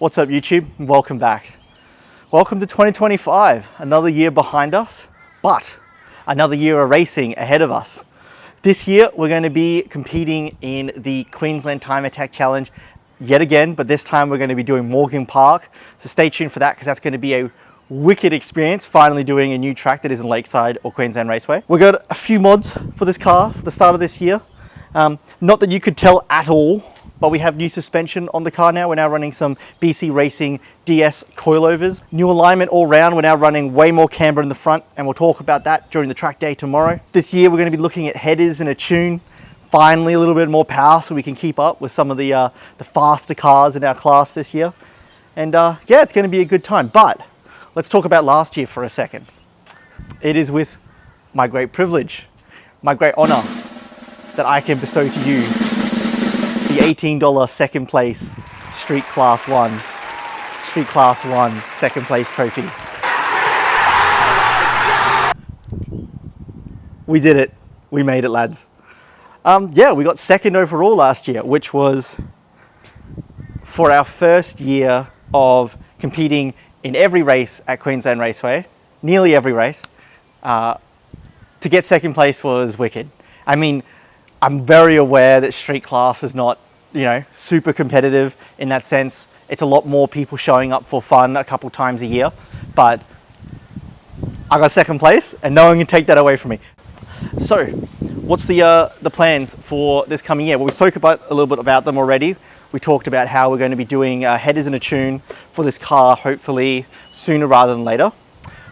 What's up YouTube? Welcome back. Welcome to 2025, another year behind us, but another year of racing ahead of us. This year we're going to be competing in the Queensland Time Attack Challenge yet again, but this time we're going to be doing Morgan Park. So stay tuned for that because that's going to be a wicked experience, finally doing a new track that isn't Lakeside or Queensland Raceway. We've got a few mods for this car for the start of this year. Not that you could tell at all, but we have new suspension on the car now. We're now running some BC Racing DS coilovers. New alignment all round. We're now running way more camber in the front, and we'll talk about that during the track day tomorrow. This year we're going to be looking at headers and a tune. Finally a little bit more power so we can keep up with some of the faster cars in our class this year. And yeah, it's going to be a good time. But let's talk about last year for a second. It is with my great privilege, my great honor, that I can bestow to you the $18 second place Street Class 1 second place trophy. We did it. We made it, lads. Yeah, we got second overall last year, which was for our first year of competing in every race at Queensland Raceway, nearly every race. To get second place was wicked. I mean, I'm very aware that street class is not, super competitive in that sense. It's a lot more people showing up for fun a couple times a year, but I got second place and no one can take that away from me. So what's the plans for this coming year? Well, we spoke about a little bit about them already. We talked about how we're going to be doing headers and a tune for this car, hopefully sooner rather than later.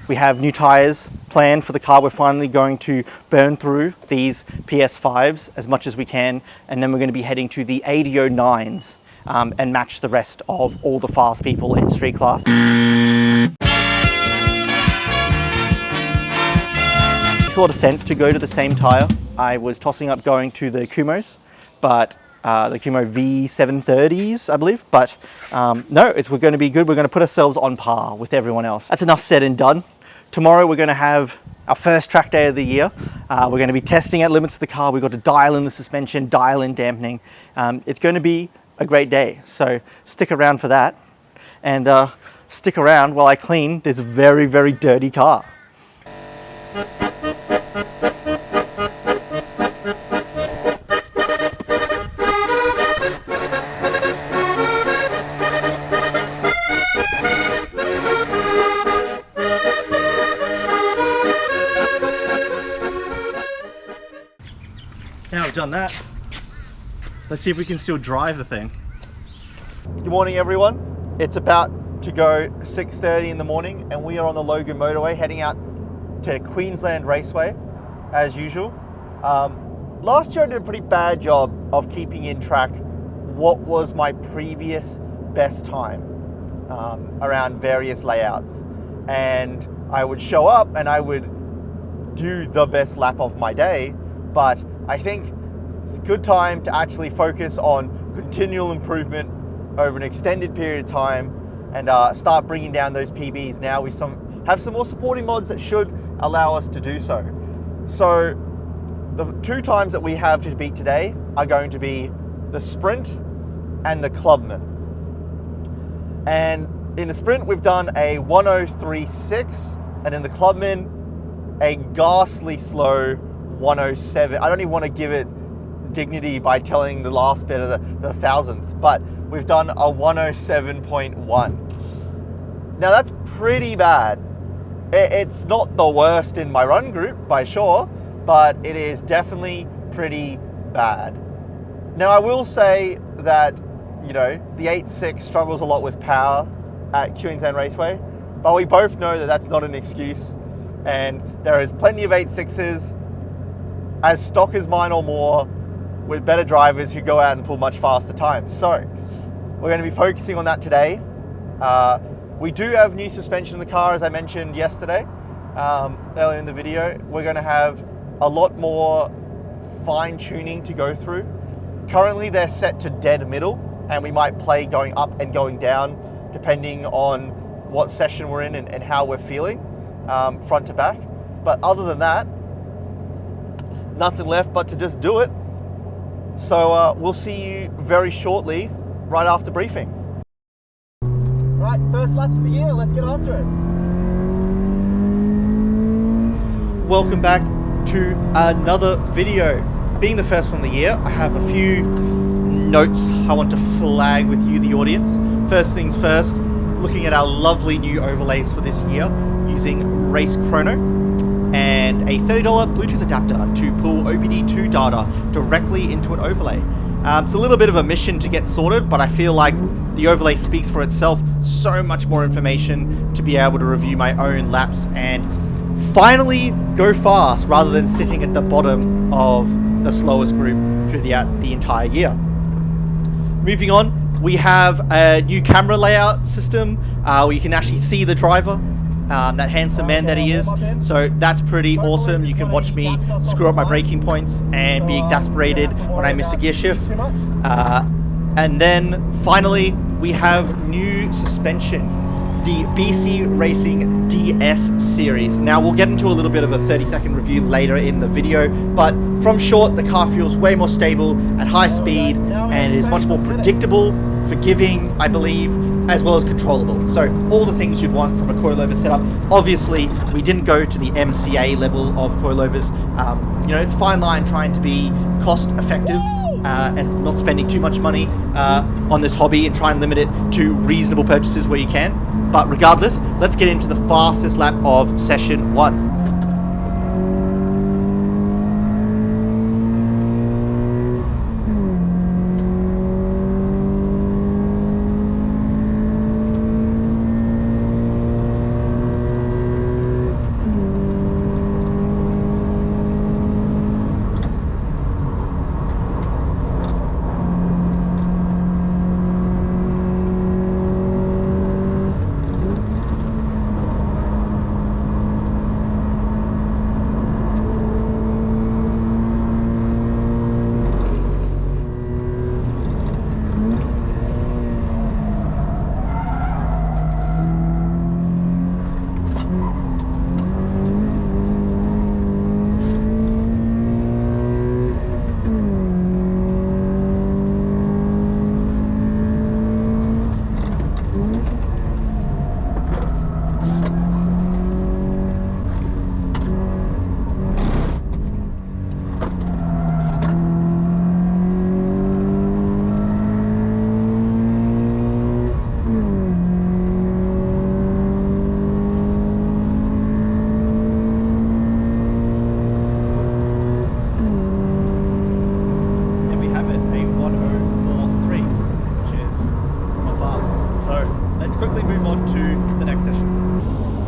We have new tires planned for the car. We're finally going to burn through these PS5s as much as we can, and then we're going to be heading to the 8009s and match the rest of all the fast people in street class. It makes a lot of sense to go to the same tire. I was tossing up going to the Kumos, but the Kumo V730s, I believe, but no, we're going to be good. We're going to put ourselves on par with everyone else. That's enough said and done. Tomorrow we're going to have our first track day of the year. We're going to be testing out limits of the car. We've got to dial in the suspension, dial in dampening. It's going to be a great day, so stick around for that, and stick around while I clean this very, very dirty car. Now we've done that, let's see if we can still drive the thing. Good morning everyone. It's about to go 6:30 in the morning and we are on the Logan motorway heading out to Queensland Raceway as usual. Last year I did a pretty bad job of keeping in track what was my previous best time around various layouts, and I would show up and I would do the best lap of my day, but I think it's a good time to actually focus on continual improvement over an extended period of time and start bringing down those PBs now. We have some more supporting mods that should allow us to do so. So the two times that we have to beat today are going to be the sprint and the clubman. And in the sprint we've done a 103.6, and in the clubman a ghastly slow 107. I don't even want to give it dignity by telling the last bit of the thousandth, but we've done a 107.1. Now that's pretty bad. It's not the worst in my run group by sure, but it is definitely pretty bad. Now I will say that, the 8.6 struggles a lot with power at Queensland Raceway, but we both know that that's not an excuse, and there is plenty of 8.6s as stock as mine or more with better drivers who go out and pull much faster times. So we're going to be focusing on that today. We do have new suspension in the car, as I mentioned yesterday, earlier in the video. We're going to have a lot more fine tuning to go through. Currently they're set to dead middle, and we might play going up and going down depending on what session we're in and how we're feeling, front to back. But other than that, nothing left but to just do it. So we'll see you very shortly, right after briefing. Right, first laps of the year, let's get after it. Welcome back to another video. Being the first one of the year, I have a few notes I want to flag with you, the audience. First things first, looking at our lovely new overlays for this year using Race Chrono and a $30 Bluetooth adapter to pull OBD2 data directly into an overlay. It's a little bit of a mission to get sorted, but I feel like the overlay speaks for itself. So much more information to be able to review my own laps and finally go fast rather than sitting at the bottom of the slowest group throughout the entire year. Moving on, we have a new camera layout system where you can actually see the driver, that handsome man that he is. So that's pretty awesome. You can watch me screw up my braking points and be exasperated when I miss a gear shift. And then finally, we have new suspension, the BC Racing DS series. Now we'll get into a little bit of a 30-second review later in the video, but from short, the car feels way more stable at high speed and is much more predictable, forgiving, I believe, as well as controllable. So all the things you'd want from a coilover setup. Obviously, we didn't go to the MCA level of coilovers. You know, it's a fine line trying to be cost effective and not spending too much money on this hobby and try and limit it to reasonable purchases where you can. But regardless, let's get into the fastest lap of session 1.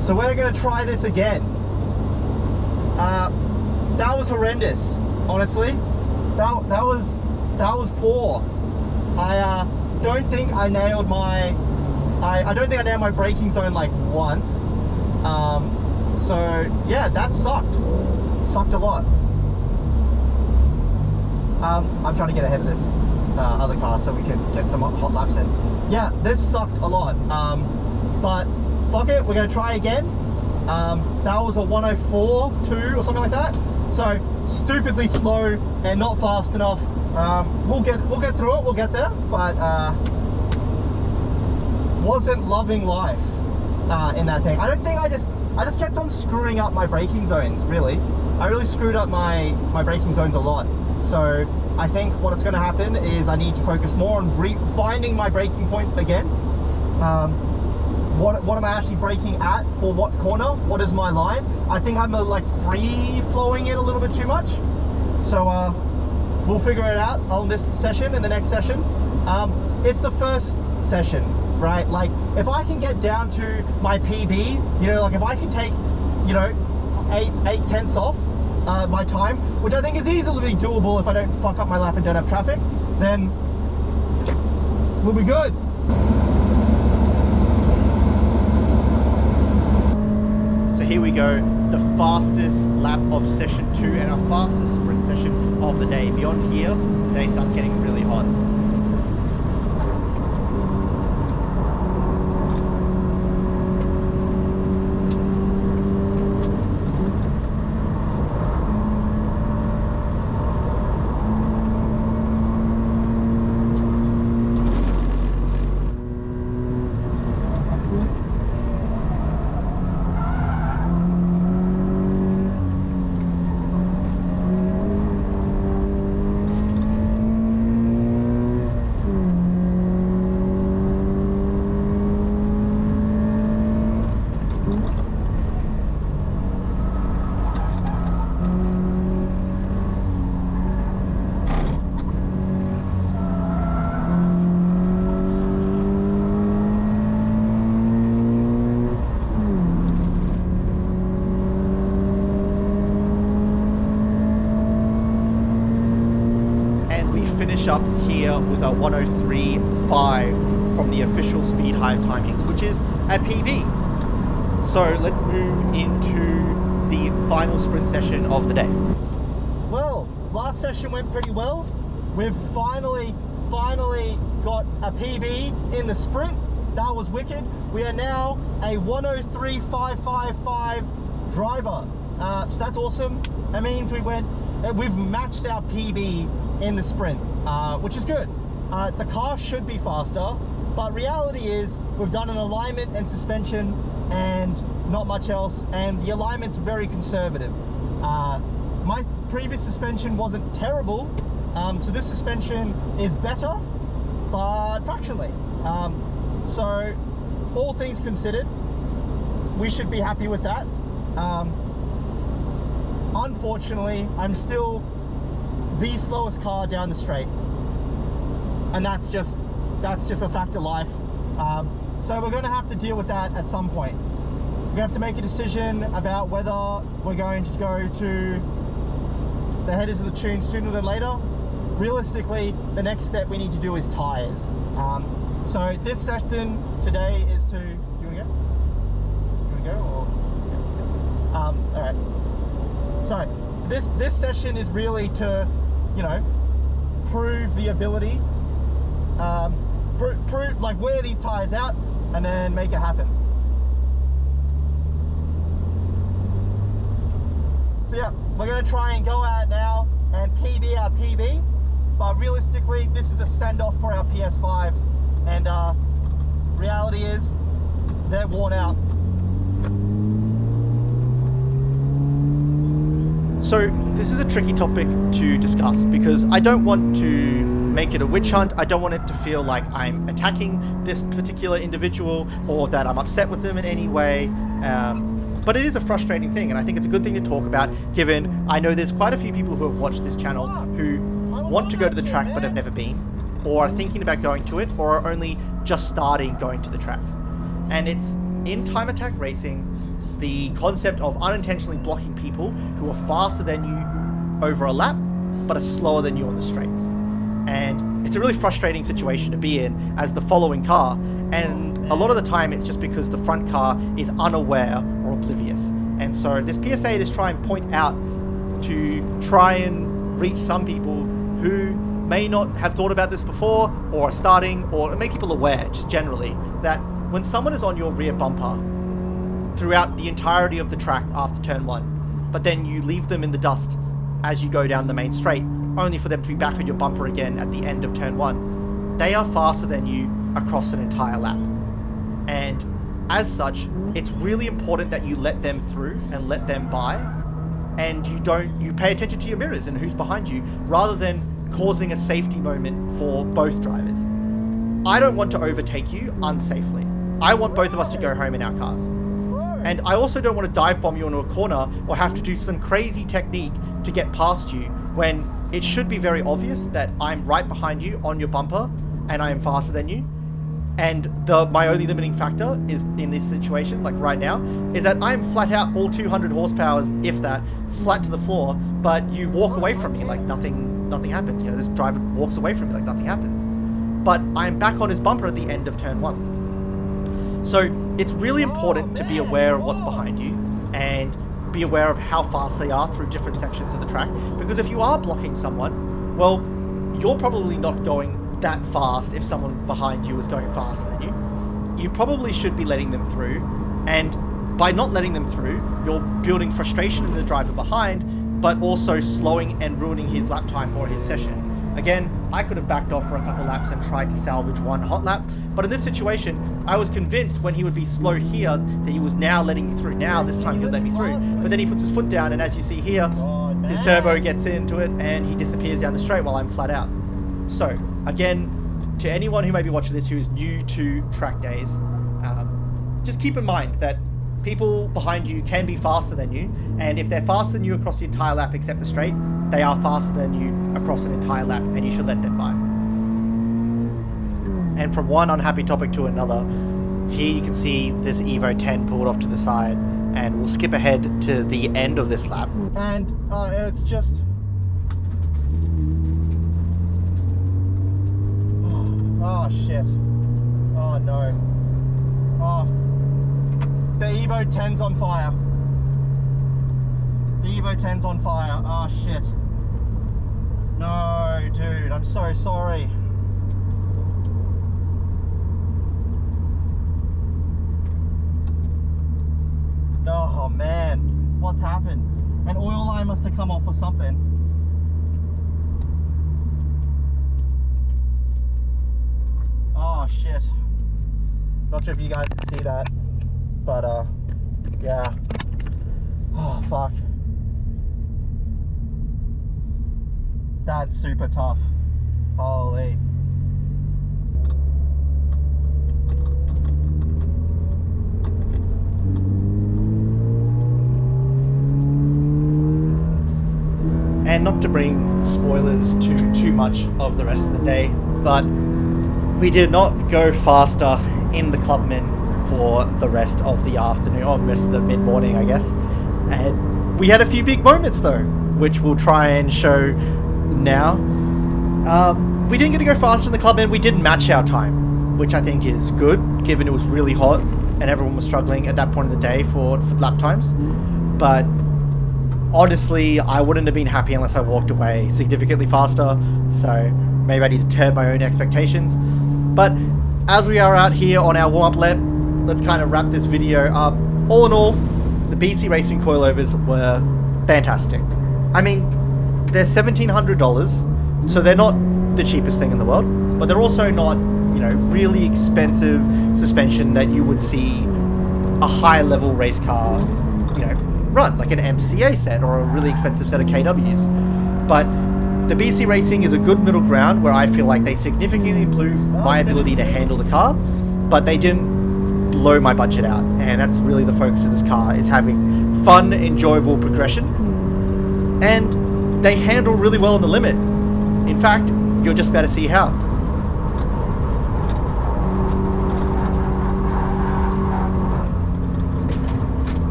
So we're going to try this again. That was horrendous, honestly. That was poor. I don't think I nailed my braking zone like once. So yeah, that sucked a lot. I'm trying to get ahead of this other car so we can get some hot laps in. Yeah, this sucked a lot. But fuck it, we're gonna try again. That was a 104.2 or something like that. So stupidly slow and not fast enough. We'll get through it. We'll get there. But wasn't loving life in that thing. I don't think I just kept on screwing up my braking zones. Really, I really screwed up my braking zones a lot. So I think what's going to happen is I need to focus more on finding my braking points again. What am I actually braking at for what corner? What is my line? I think I'm like free flowing it a little bit too much. So we'll figure it out on this session and the next session. It's the first session, right? Like if I can get down to my PB, you know, like if I can take, you know, 8/10 off my time, which I think is easily doable if I don't fuck up my lap and don't have traffic, then we'll be good. So here we go, the fastest lap of session 2 and our fastest sprint session of the day. Beyond here, the day starts getting really hot. finish up here with a 103.5 from the official speed hive timings, which is a PB. So let's move into the final sprint session of the day. Well, last session went pretty well. We've finally got a PB in the sprint. That was wicked. We are now a 103.555 driver. So that's awesome. That means we've matched our PB in the sprint, which is good. The car should be faster, but reality is we've done an alignment and suspension and not much else, and the alignment's very conservative. My previous suspension wasn't terrible, so this suspension is better, but fractionally. So all things considered, we should be happy with that. Unfortunately, I'm still the slowest car down the straight, and that's just a fact of life. So we're going to have to deal with that at some point. We have to make a decision about whether we're going to go to the headers of the tune sooner than later. Realistically, the next step we need to do is tires. So this session today is to, do you want to go? You want to go or? Yeah. All right. So this session is really to, prove the ability, prove like wear these tires out and then make it happen. So yeah, we're going to try and go out now and PB our PB, but realistically this is a send-off for our PS5s, and reality is they're worn out. So this is a tricky topic to discuss because I don't want to make it a witch hunt. I don't want it to feel like I'm attacking this particular individual or that I'm upset with them in any way. But it is a frustrating thing, and I think it's a good thing to talk about, given I know there's quite a few people who have watched this channel who want to go to the track but have never been, or are thinking about going to it, or are only just starting going to the track. And it's in time attack racing, the concept of unintentionally blocking people who are faster than you over a lap, but are slower than you on the straights. And it's a really frustrating situation to be in as the following car, and a lot of the time it's just because the front car is unaware or oblivious. And so this PSA is trying to point out to try and reach some people who may not have thought about this before, or are starting, or make people aware just generally that when someone is on your rear bumper throughout the entirety of the track after turn 1, but then you leave them in the dust as you go down the main straight, only for them to be back on your bumper again at the end of turn 1, they are faster than you across an entire lap. And as such, it's really important that you let them through and let them by, and you pay attention to your mirrors and who's behind you, rather than causing a safety moment for both drivers. I don't want to overtake you unsafely. I want both of us to go home in our cars. And I also don't want to dive bomb you into a corner or have to do some crazy technique to get past you, when it should be very obvious that I'm right behind you on your bumper and I am faster than you. And my only limiting factor is in this situation, like right now, is that I'm flat out all 200 horsepowers, if that, flat to the floor, but you walk away from me like nothing happens. This driver walks away from me like nothing happens. But I'm back on his bumper at the end of turn 1. So it's really important to be aware of what's behind you and be aware of how fast they are through different sections of the track, because if you are blocking someone, well, you're probably not going that fast if someone behind you is going faster than you. You probably should be letting them through, and by not letting them through, you're building frustration in the driver behind, but also slowing and ruining his lap time or his session. Again, I could have backed off for a couple laps and tried to salvage one hot lap, but in this situation, I was convinced when he would be slow here that he was now letting me through. Now, this time he'll let me through. But then he puts his foot down, and as you see here, his turbo gets into it and he disappears down the straight while I'm flat out. So, again, to anyone who may be watching this who is new to track days, just keep in mind that people behind you can be faster than you, and if they're faster than you across the entire lap except the straight, they are faster than you across an entire lap, and you should let them by. And from one unhappy topic to another, here you can see this Evo 10 pulled off to the side, and we'll skip ahead to the end of this lap. And it's just... Oh shit. Oh no. Oh. The Evo 10's on fire. The Evo 10's on fire. Oh shit. No, dude, I'm so sorry. Oh man, what's happened? An oil line must have come off or something. Oh shit. Not sure if you guys can see that, but yeah. Oh fuck. That's super tough. Holy. And not to bring spoilers to too much of the rest of the day, but we did not go faster in the Clubman for the rest of the afternoon, or rest of the mid-morning, I guess. And we had a few big moments though, which we'll try and show now. We didn't get to go faster in the Clubman. We did match our time, which I think is good, given it was really hot and everyone was struggling at that point of the day for lap times. But honestly, I wouldn't have been happy unless I walked away significantly faster, so maybe I need to turn my own expectations. But as we are out here on our warm-up lap, let's kind of wrap this video up. All in all, the BC Racing coilovers were fantastic. I mean, they're $1,700, so they're not the cheapest thing in the world, but they're also not, you know, really expensive suspension that you would see a high-level race car, you know, run, like an MCA set or a really expensive set of KWs. But the BC Racing is a good middle ground where I feel like they significantly improved my ability to handle the car, but they didn't blow my budget out. And that's really the focus of this car, is having fun, enjoyable progression. And they handle really well on the limit. In fact, you're just about to see how.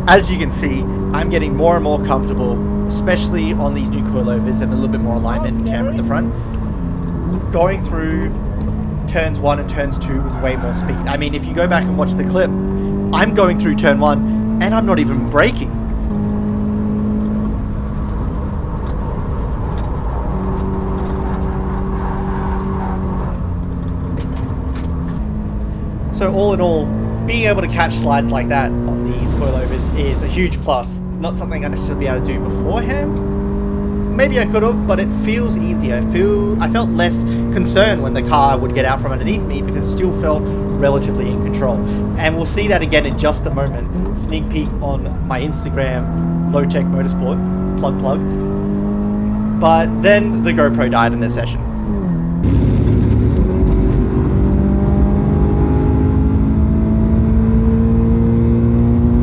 As you can see, I'm getting more and more comfortable, especially on these new coilovers and a little bit more alignment and camera at the front. Going through turns 1 and turns 2 with way more speed. I mean, if you go back and watch the clip, I'm going through turn 1 and I'm not even braking. So all in all, being able to catch slides like that on these coilovers is a huge plus. It's not something I necessarily be able to do beforehand. Maybe I could have, but it feels easier. I felt less concerned when the car would get out from underneath me because it still felt relatively in control. And we'll see that again in just a moment. Sneak peek on my Instagram, LOTECH Motorsport, plug. But then the GoPro died in this session.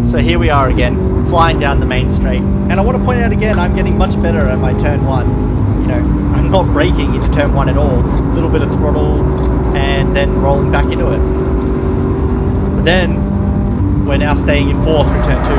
So here we are again, flying down the main straight. And I want to point out again, I'm getting much better at my turn 1. You know, I'm not braking into turn 1 at all. A little bit of throttle and then rolling back into it. But then, we're now staying in 4th through turn 2.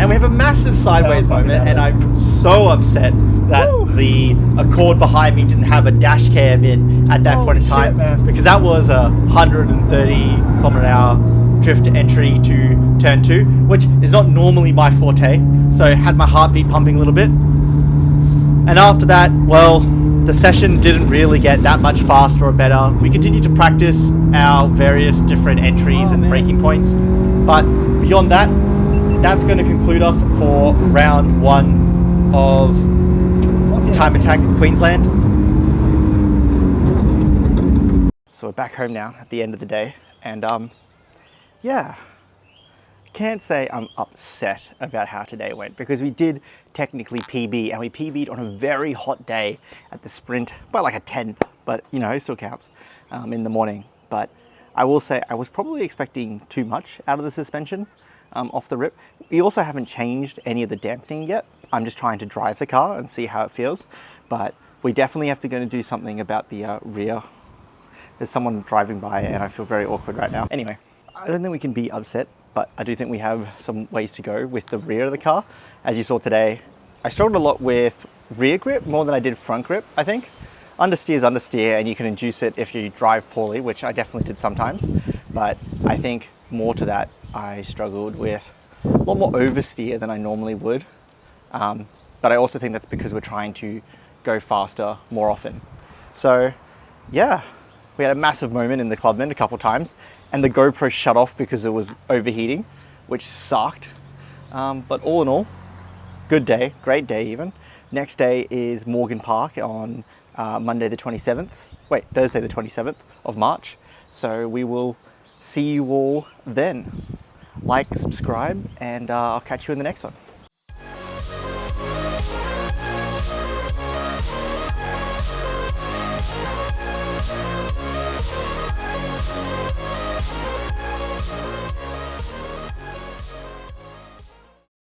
And we have a massive sideways moment, and I'm so upset that the Accord behind me didn't have a dash cam in at that point in time, because that was a 130km/h drift entry to turn 2, which is not normally my forte, so I had my heartbeat pumping a little bit. And after that, well, the session didn't really get that much faster or better. We continued to practice our various different entries and braking points, but beyond that, that's going to conclude us for round 1 of Time Attack in Queensland. So we're back home now at the end of the day, and yeah, can't say I'm upset about how today went, because we did technically PB, and we PB'd on a very hot day at the sprint by like a 10th, but you know, it still counts in the morning. But I will say I was probably expecting too much out of the suspension off the rip. We also haven't changed any of the dampening yet. I'm just trying to drive the car and see how it feels, but we definitely have to go and do something about the rear. There's someone driving by and I feel very awkward right now. Anyway, I don't think we can be upset but I do think we have some ways to go with the rear of the car. As you saw today, I struggled a lot with rear grip more than I did front grip, I think. Understeer is understeer, and you can induce it if you drive poorly, which I definitely did sometimes. But I think more to that, I struggled with a lot more oversteer than I normally would. But I also think that's because we're trying to go faster more often. So yeah, we had a massive moment in the Clubman a couple times, and the GoPro shut off because it was overheating, which sucked. But all in all, good day, great day even. Next day is Morgan Park on Thursday the 27th of March. So we will see you all then. Like, subscribe, and I'll catch you in the next one.